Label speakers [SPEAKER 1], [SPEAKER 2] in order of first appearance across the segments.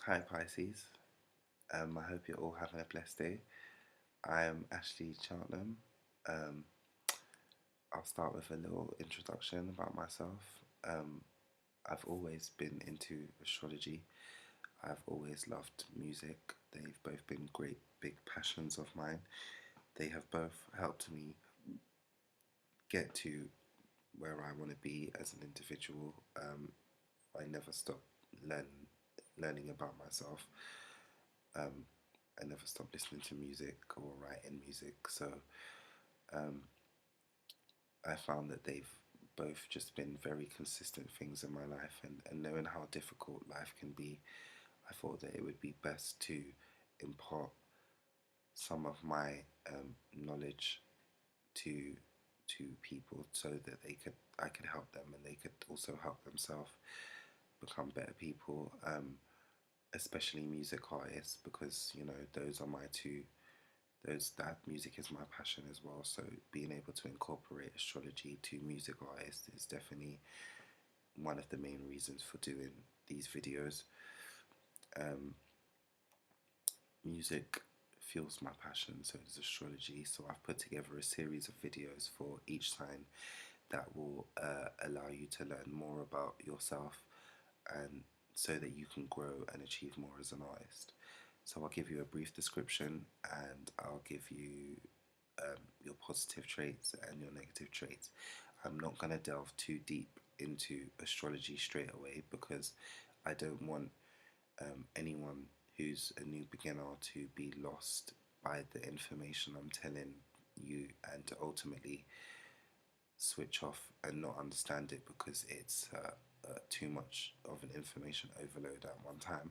[SPEAKER 1] Hi Pisces, I hope you're all having a blessed day. I am Ashley Cheltenham. Um, I'll start with a little introduction about myself. Um, I've always been into astrology. I've always loved music. They've both been great big passions of mine. They have both helped me get to where I want to be as an individual. I never stop learn, learning about myself. Um, I never stopped listening to music or writing music. So um, I found that they've both just been very consistent things in my life, and knowing how difficult life can be, I thought that it would be best to impart some of my knowledge to people so that I could help them and they could also help themselves become better people, especially music artists, because those are my two those that music is my passion as well. So being able to incorporate astrology to music artists is definitely one of the main reasons for doing these videos. Um, Music fuels my passion, so does astrology. So I've put together a series of videos for each sign that will allow you to learn more about yourself, and so that you can grow and achieve more as an artist. So I'll give you a brief description, and I'll give you your positive traits and your negative traits. I'm not going to delve too deep into astrology straight away because I don't want anyone who's a new beginner to be lost by the information I'm telling you and to ultimately switch off and not understand it because it's too much of an information overload at one time.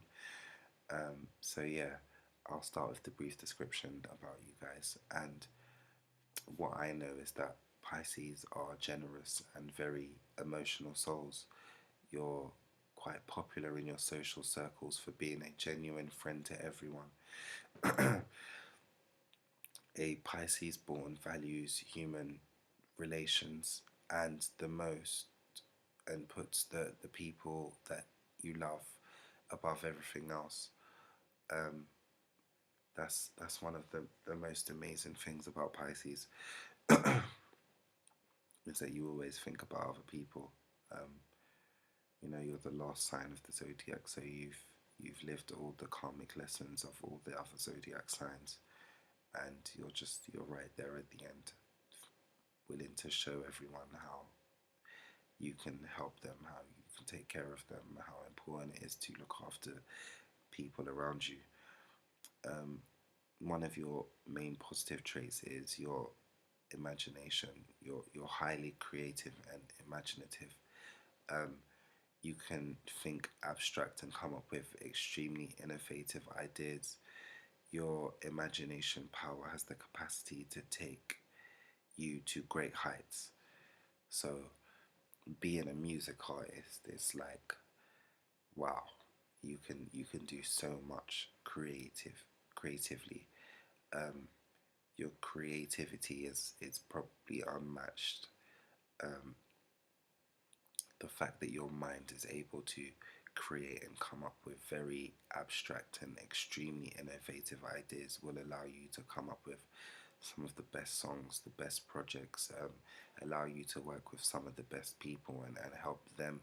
[SPEAKER 1] So yeah, I'll start with the brief description about you guys. And what I know is that Pisces are generous and very emotional souls. You're quite popular in your social circles for being a genuine friend to everyone. A Pisces born values human relations and the most, and puts the people that you love above everything else. Um, that's one of the most amazing things about Pisces is that you always think about other people. Um, you're the last sign of the zodiac, so you've lived all the karmic lessons of all the other zodiac signs, and you're right there at the end, willing to show everyone how you can help them, how you can take care of them, how important it is to look after people around you. Um, One of your main positive traits is your imagination. You're highly creative and imaginative. Um, you can think abstract and come up with extremely innovative ideas. Your imagination power has the capacity to take you to great heights. So being a music artist is like, wow, you can do so much creatively. Um, your creativity is probably unmatched. Um, the fact that your mind is able to create and come up with very abstract and extremely innovative ideas will allow you to come up with some of the best songs, the best projects, allow you to work with some of the best people and help them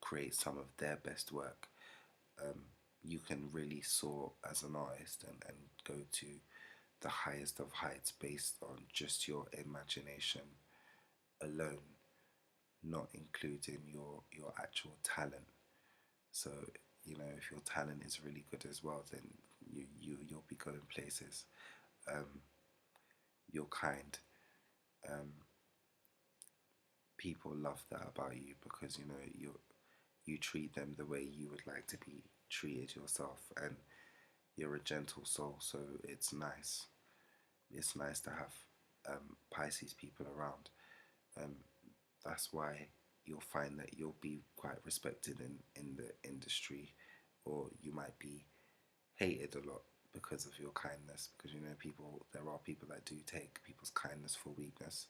[SPEAKER 1] create some of their best work. Um, you can really soar as an artist and go to the highest of heights based on just your imagination alone, not including your actual talent. So if your talent is really good as well, then you'll be going places. Um, you're kind. Um, People love that about you because you treat them the way you would like to be treated yourself, and you're a gentle soul. So it's nice. It's nice to have Pisces people around. Um, that's why you'll find that you'll be quite respected in the industry, or you might be hated a lot because of your kindness. Because there are people that do take people's kindness for weakness.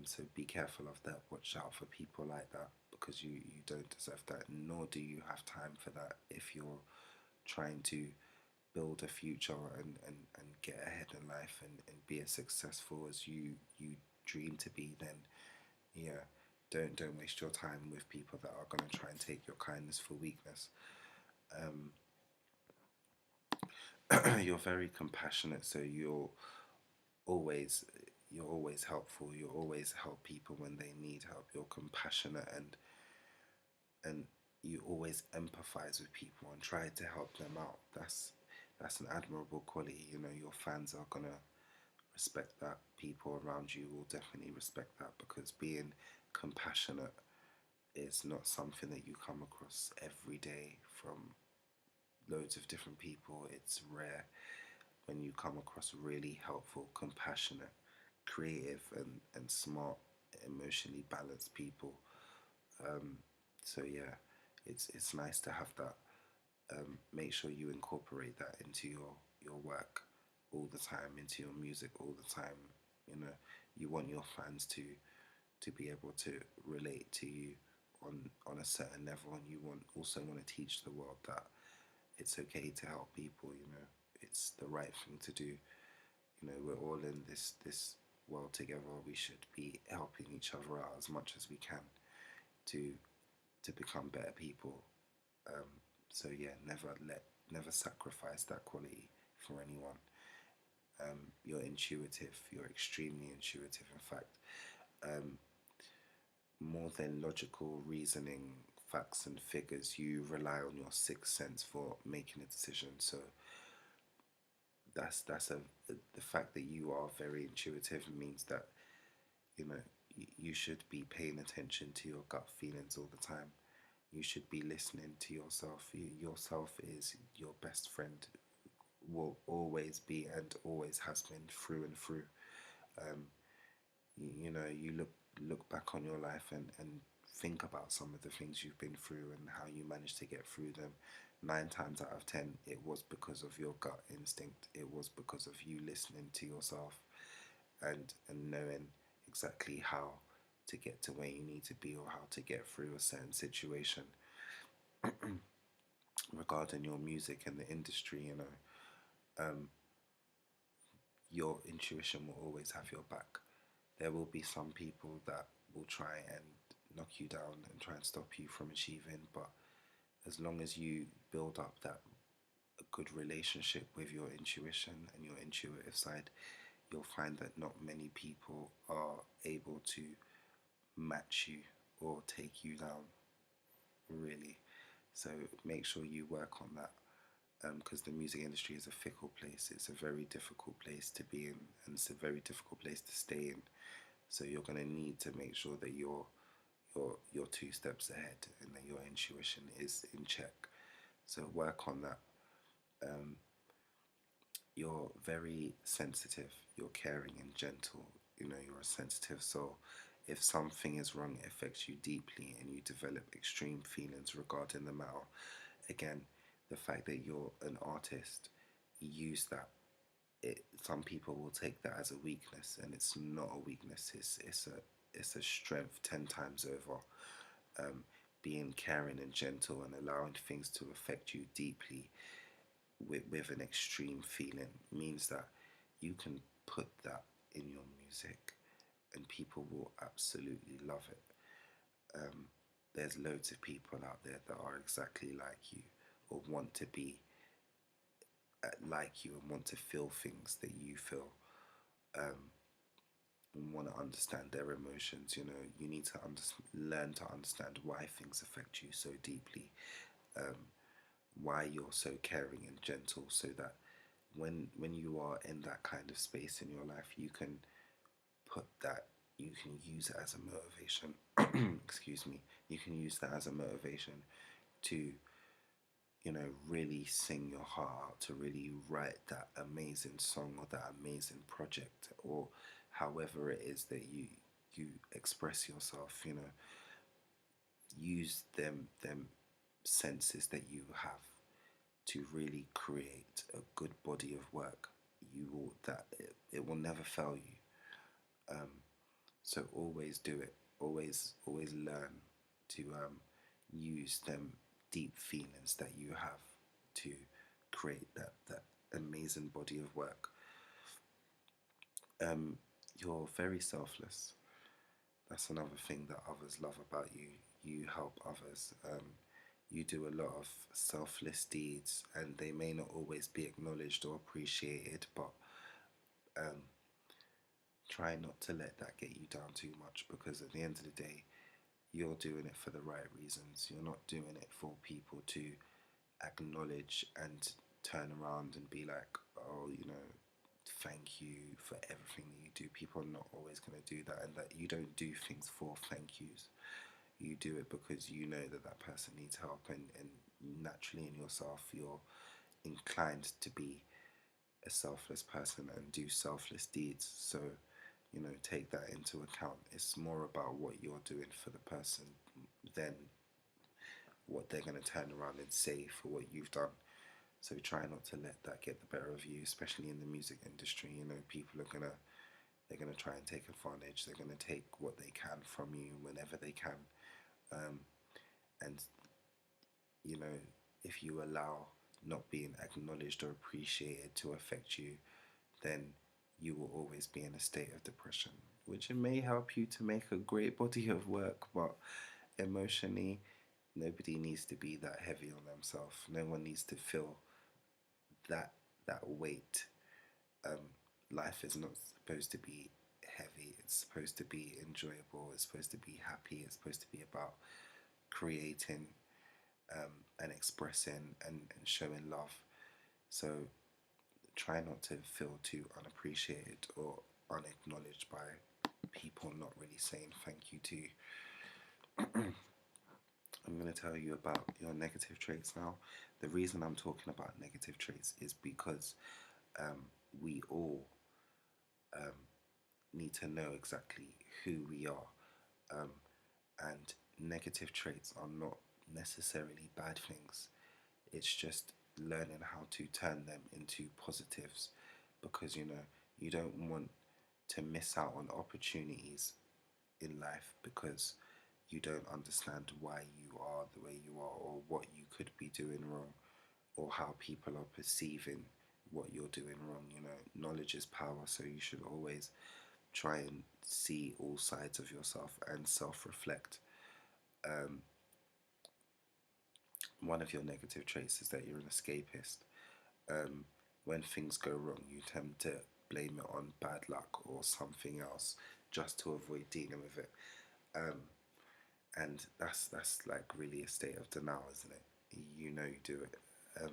[SPEAKER 1] So be careful of that. Watch out for people like that because you don't deserve that, nor do you have time for that if you're trying to build a future and get ahead in life and be as successful as you dream to be, then yeah, don't waste your time with people that are gonna try and take your kindness for weakness. Um, you're very compassionate, so always you're always helpful. You always help people when they need help. You're compassionate and you always empathize with people and try to help them out. That's an admirable quality. You know, your fans are gonna respect that. People around you will definitely respect that because being compassionate is not something that you come across every day from loads of different people. It's rare when you come across really helpful, compassionate, creative, and smart, emotionally balanced people. Um, so yeah, it's nice to have that. Make sure you incorporate that into your work all the time, into your music all the time. You know, you want your fans to be able to relate to you on a certain level, and you want to teach the world that it's okay to help people. You know, it's the right thing to do. You know, we're all in this world together. We should be helping each other out as much as we can to to become better people. Um, so yeah, never sacrifice that quality for anyone. You're intuitive. You're extremely intuitive. In fact, um, more than logical reasoning, facts and figures, you rely on your sixth sense for making a decision. So that's the fact that you are very intuitive means that you know you should be paying attention to your gut feelings all the time. You should be listening to yourself. Yourself is your best friend, will always be and always has been through and through. Um, you know, you look back on your life and think about some of the things you've been through and how you managed to get through them. 9 times out of 10, it was because of your gut instinct. It was because of you listening to yourself and knowing exactly how to get to where you need to be or how to get through a certain situation. Regarding your music and the industry, you know, um, your intuition will always have your back. There will be some people that will try and knock you down and try and stop you from achieving, but as long as you build up that a good relationship with your intuition and your intuitive side, you'll find that not many people are able to match you or take you down, really. So make sure you work on that because the music industry is a fickle place. It's a very difficult place to be in, and it's a very difficult place to stay in. So you're going to need to make sure that you're 2 steps ahead and that your intuition is in check. So work on that. Um, you're very sensitive. You're caring and gentle. You know, you're a sensitive soul. If something is wrong, it affects you deeply, and you develop extreme feelings regarding the matter. Again, the fact that you're an artist, use that. Some people will take that as a weakness, and it's not a weakness. It's a strength 10 times over. Um, being caring and gentle and allowing things to affect you deeply with an extreme feeling means that you can put that in your music, and people will absolutely love it. Um, there's loads of people out there that are exactly like you or want to be like you and want to feel things that you feel, um, and want to understand their emotions. You know, you need to learn to understand why things affect you so deeply, um, why you're so caring and gentle, so that when you are in that kind of space in your life, you can put that, you can use it as a motivation. Excuse me. You can use that as a motivation to really sing your heart out, to really write that amazing song or that amazing project, or however it is that you express yourself. Use them senses that you have to really create a good body of work. You will that it will never fail you. So always do it. Always learn to use them deep feelings that you have to create that amazing body of work. Um, you're very selfless. That's another thing that others love about you. You help others. You do a lot of selfless deeds, and they may not always be acknowledged or appreciated, but um, try not to let that get you down too much, because at the end of the day, you're doing it for the right reasons. You're not doing it for people to acknowledge and turn around and be like, oh, thank you for everything that you do. People are not always going to do that, and that you don't do things for thank yous. You do it because you know that that person needs help, and naturally in yourself, you're inclined to be a selfless person and do selfless deeds. So, take that into account. It's more about what you're doing for the person than what they're going to turn around and say for what you've done. So try not to let that get the better of you, especially in the music industry. People are gonna they're gonna try and take advantage. They're gonna take what they can from you whenever they can, um, and you know if you allow not being acknowledged or appreciated to affect you, then you will always be in a state of depression, which it may help you to make a great body of work, but emotionally, nobody needs to be that heavy on themselves. No one needs to feel that that weight. Um, Life is not supposed to be heavy. It's supposed to be enjoyable. It's supposed to be happy. It's supposed to be about creating and expressing and showing love. So try not to feel too unappreciated or unacknowledged by people not really saying thank you to you. I'm going to tell you about your negative traits now. The reason I'm talking about negative traits is because um, we all um, need to know exactly who we are. And negative traits are not necessarily bad things. It's just learning how to turn them into positives, because you don't want to miss out on opportunities in life because you don't understand why you are the way you are, or what you could be doing wrong, or how people are perceiving what you're doing wrong. Knowledge is power, so you should always try and see all sides of yourself and self-reflect. um, One of your negative traits is that you're an escapist. um, when things go wrong, you tend to blame it on bad luck or something else just to avoid dealing with it. um, and that's like really a state of denial, isn't it? You do it. um,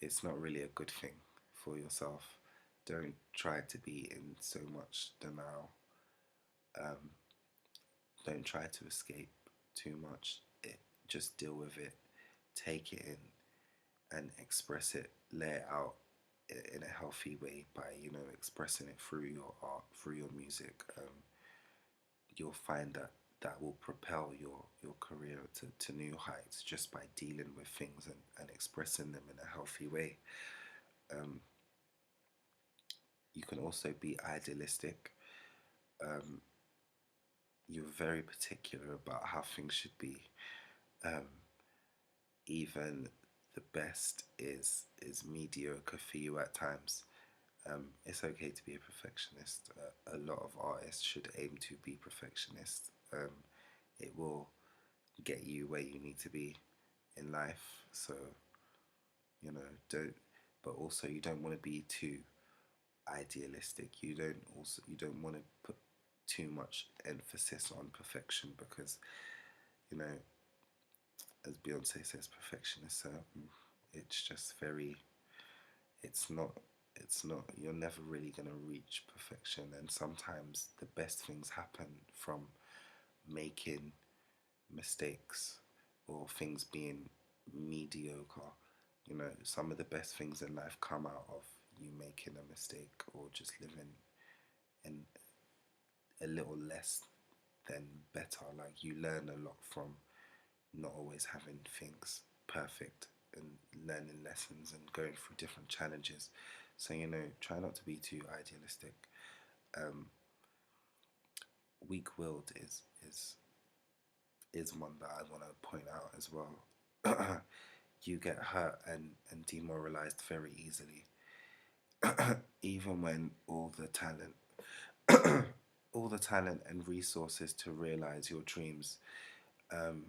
[SPEAKER 1] it's not really a good thing for yourself. Don't try to be in so much denial. um, don't try to escape too much. Just deal with it, take it in, and express it, lay it out in a healthy way by expressing it through your art, through your music. You'll find that that will propel your career to new heights just by dealing with things and expressing them in a healthy way. um, you can also be idealistic. um, you're very particular about how things should be. um, Even the best is mediocre for you at times. It's okay to be a perfectionist. A lot of artists should aim to be perfectionists. It will get you where you need to be in life. So don't. But also, you don't want to be too idealistic. You don't want to put too much emphasis on perfection, because you know, as Beyonce says, perfection is certain. It's just very. It's not. It's not. You're never really gonna reach perfection, and sometimes the best things happen from making mistakes or things being mediocre. Some of the best things in life come out of you making a mistake or just living in a little less than better. Like, you learn a lot from not always having things perfect and learning lessons and going through different challenges. So, try not to be too idealistic. Um, Weak-willed is one that I want to point out as well. you get hurt and demoralized very easily. Even when all the talent and resources to realize your dreams, um,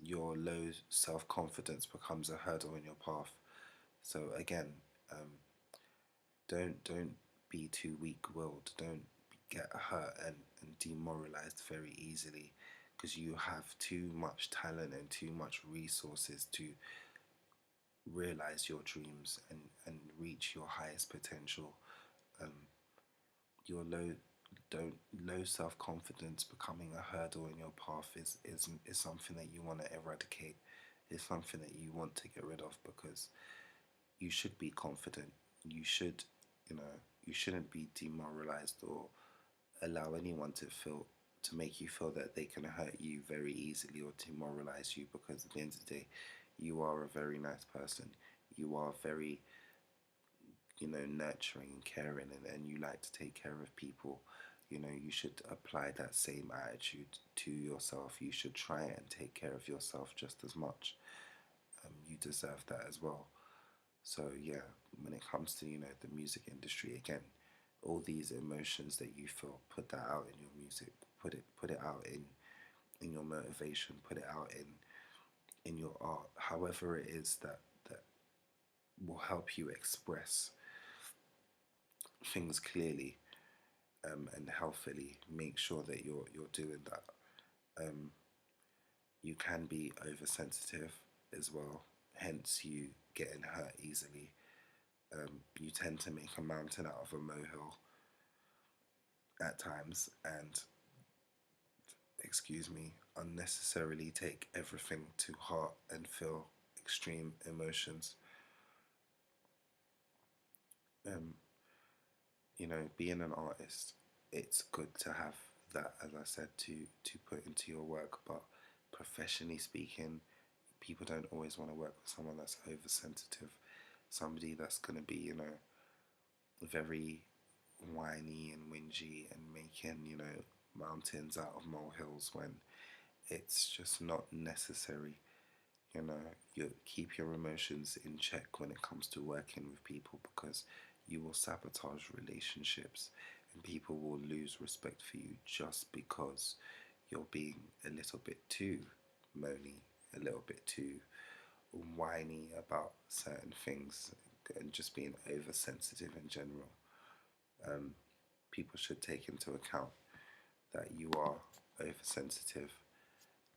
[SPEAKER 1] your low self confidence becomes a hurdle in your path. So again, um, don't be too weak willed. Don't get hurt and demoralized very easily because you have too much talent and too much resources to realize your dreams and reach your highest potential. Um, your don't low self confidence becoming a hurdle in your path is something that you want to eradicate. It's something that you want to get rid of because you should be confident. You should, you know, you shouldn't be demoralized or allow anyone to make you feel that they can hurt you very easily or demoralize you because at the end of the day, you are a very nice person. You are very, nurturing and caring and you like to take care of people. You should apply that same attitude to yourself. You should try and take care of yourself just as much. You deserve that as well. So yeah, when it comes to the music industry, again, all these emotions that you feel, put that out in your music. Put it out in your motivation. Put it out in your art. However it is that will help you express things clearly, and healthily. Make sure that you're doing that. Um, you can be oversensitive as well, hence you getting hurt easily. You tend to make a mountain out of a molehill at times, and excuse me, unnecessarily take everything to heart and feel extreme emotions. Um, Being an artist, it's good to have that, as I said, to put into your work. But professionally speaking, people don't always want to work with someone that's oversensitive, somebody that's gonna be, very whiny and whingy and making, mountains out of molehills when it's just not necessary. You keep your emotions in check when it comes to working with people because you will sabotage relationships and people will lose respect for you just because you're being a little bit too moany, a little bit too whiny about certain things and just being oversensitive in general. Um, People should take into account that you are oversensitive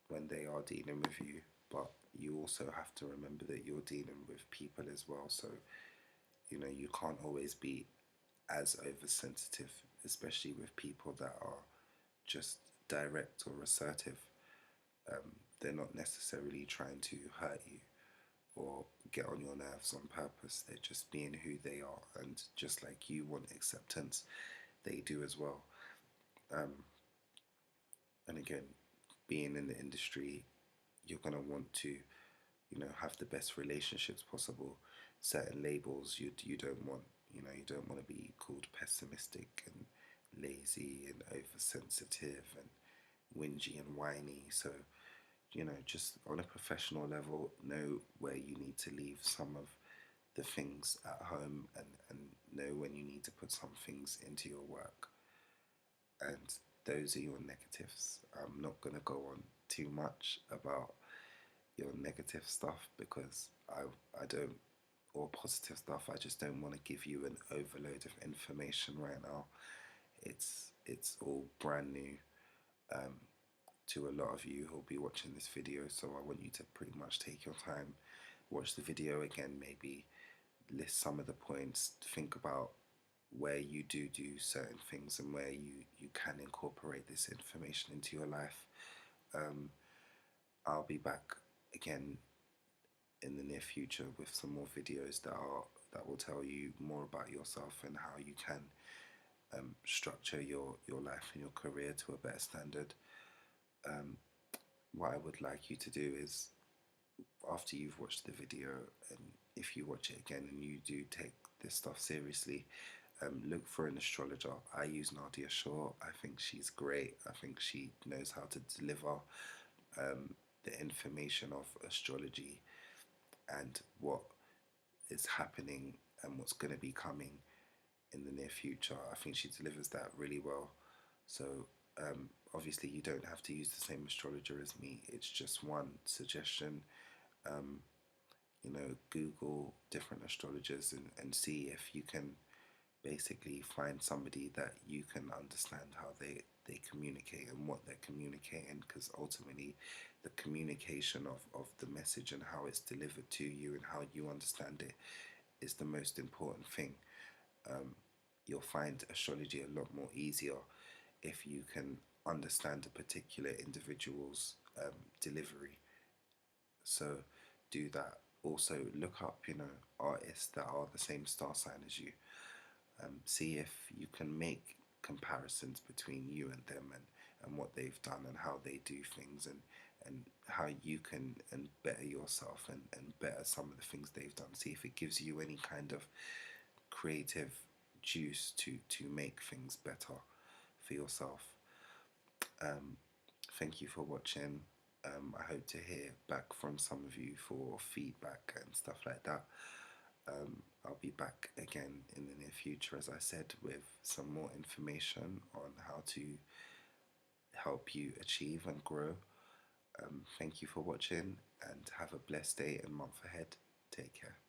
[SPEAKER 1] when they are dealing with you, but you also have to remember that you're dealing with people as well. So, you can't always be as oversensitive, especially with people that are just direct or assertive. They're not necessarily trying to hurt you or get on your nerves on purpose. They're just being who they are, and just like you want acceptance, they do as well. Um, and again, being in the industry, you're gonna want to, have the best relationships possible. Certain labels you don't want, you don't want to be called pessimistic and lazy and oversensitive and whingy and whiny. So, just on a professional level, know where you need to leave some of the things at home and know when you need to put some things into your work. And those are your negatives. I'm not going to go on too much about your negative stuff because I don't, or positive stuff. I just don't want to give you an overload of information right now. It's all brand new, um, to a lot of you who'll be watching this video. So I want you to pretty much take your time, watch the video again, maybe list some of the points, think about where you do certain things and where you can incorporate this information into your life. Um, I'll be back again in the near future with some more videos that will tell you more about yourself and how you can, structure your life and your career to a better standard. Um, what I would like you to do is, after you've watched the video, and if you watch it again and you do take this stuff seriously, look for an astrologer. I use Nadia Shaw. I think she's great. I think she knows how to deliver, the information of astrology and what is happening and what's going to be coming in the near future. I think she delivers that really well. So obviously you don't have to use the same astrologer as me. It's just one suggestion. Um, Google different astrologers and see if you can basically find somebody that you can understand how they communicate and what they're communicating, because ultimately the communication of the message and how it's delivered to you and how you understand it is the most important thing. um, you'll find astrology a lot more easier if you can understand a particular individual's delivery. So do that. Also look up, artists that are the same star sign as you. See if you can make comparisons between you and them, and what they've done and how they do things, and how you can and better yourself and better some of the things they've done. See if it gives you any kind of creative juice to make things better for yourself. Um, Thank you for watching. I hope to hear back from some of you for feedback and stuff like that. I'll be back again in the near future, as I said, with some more information on how to help you achieve and grow. Thank you for watching and have a blessed day and month ahead. Take care.